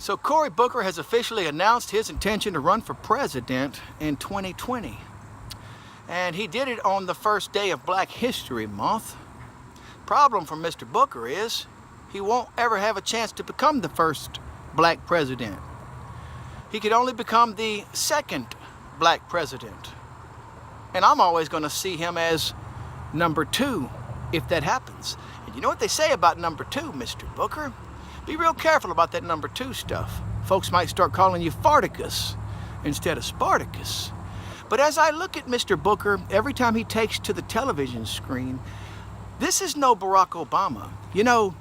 So Cory Booker has officially announced his intention to run for president in 2020. And he did it on the first day of Black History Month. Problem for Mr. Booker is he won't ever have a chance to become the first black president. He could only become the second black president. And I'm always going to see him as number 2 if that happens. And you know what they say about number 2, Mr. Booker? Be real careful about that number 2 stuff. Folks might start calling you Farticus instead of Spartacus. But as I look at Mr. Booker, every time he takes to the television screen, this is no Barack Obama. You know,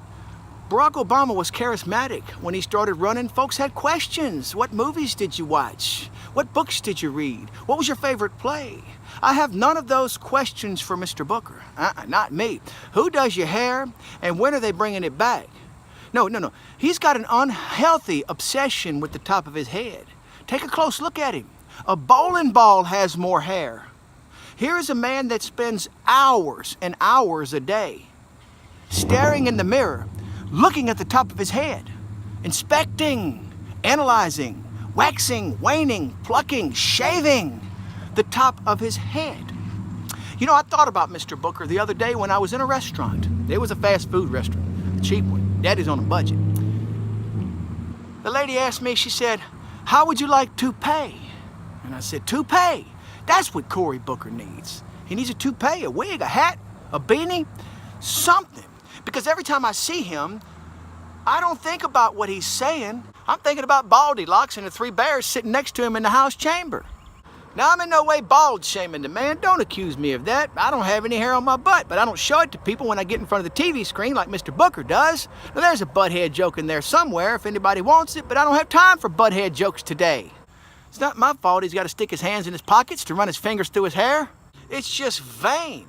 Barack Obama was charismatic. When he started running, folks had questions. What movies did you watch? What books did you read? What was your favorite play? I have none of those questions for Mr. Booker. Not me. Who does your hair, and when are they bringing it back? No. He's got an unhealthy obsession with the top of his head. Take a close look at him. A bowling ball has more hair. Here is a man that spends hours and hours a day staring in the mirror, looking at the top of his head, inspecting, analyzing, waxing, waning, plucking, shaving the top of his head. You know, I thought about Mr. Booker the other day when I was in a restaurant. It was a fast food restaurant, a cheap one. Daddy's on a budget. The lady asked me, she said, "How would you like toupee?" And I said, "Toupee? That's what Cory Booker needs. He needs a toupee, a wig, a hat, a beanie, something." Because every time I see him, I don't think about what he's saying. I'm thinking about Baldilocks and the 3 bears sitting next to him in the House chamber. Now, I'm in no way bald shaming the man. Don't accuse me of that. I don't have any hair on my butt, but I don't show it to people when I get in front of the TV screen like Mr. Booker does. Now, there's a butthead joke in there somewhere if anybody wants it, but I don't have time for butthead jokes today. It's not my fault he's got to stick his hands in his pockets to run his fingers through his hair. It's just vain.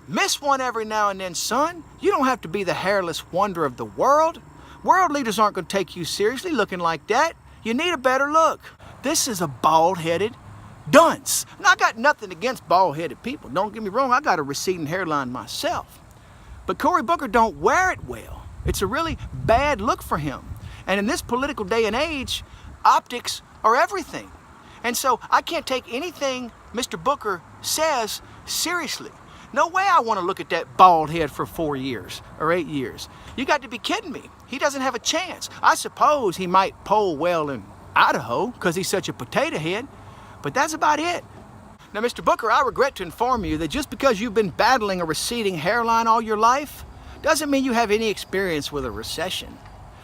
Miss one every now and then, son. You don't have to be the hairless wonder of the world. World leaders aren't going to take you seriously looking like that. You need a better look. This is a bald-headed dunce. And I got nothing against bald-headed people. Don't get me wrong, I got a receding hairline myself. But Cory Booker don't wear it well. It's a really bad look for him. And in this political day and age, optics are everything. And so I can't take anything Mr. Booker says seriously. No way I want to look at that bald head for 4 years or 8 years. You got to be kidding me. He doesn't have a chance. I suppose he might poll well in Idaho because he's such a potato head, but that's about it. Now, Mr. Booker, I regret to inform you that just because you've been battling a receding hairline all your life doesn't mean you have any experience with a recession.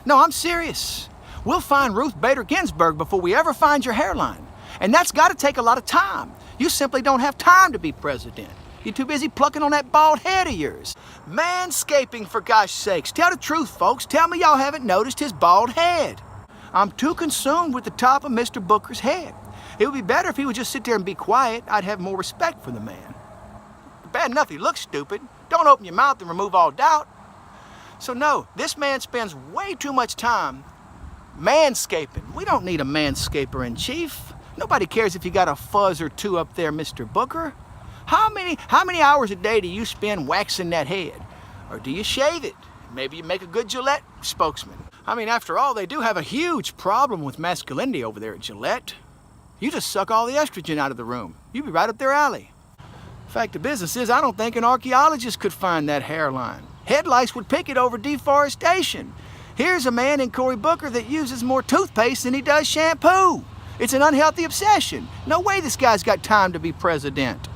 No, I'm serious. We'll find Ruth Bader Ginsburg before we ever find your hairline. And that's got to take a lot of time. You simply don't have time to be president. You're too busy plucking on that bald head of yours. Manscaping, for gosh sakes. Tell the truth, folks. Tell me y'all haven't noticed his bald head. I'm too consumed with the top of Mr. Booker's head. It would be better if he would just sit there and be quiet. I'd have more respect for the man. Bad enough he looks stupid. Don't open your mouth and remove all doubt. So no, this man spends way too much time manscaping. We don't need a manscaper in chief. Nobody cares if you got a fuzz or 2 up there, Mr. Booker. How many hours a day do you spend waxing that head? Or do you shave it? Maybe you make a good Gillette spokesman. I mean, after all, they do have a huge problem with masculinity over there at Gillette. You just suck all the estrogen out of the room. You'd be right up their alley. Fact of business is, I don't think an archaeologist could find that hairline. Headlights would pick it over deforestation. Here's a man in Cory Booker that uses more toothpaste than he does shampoo. It's an unhealthy obsession. No way this guy's got time to be president.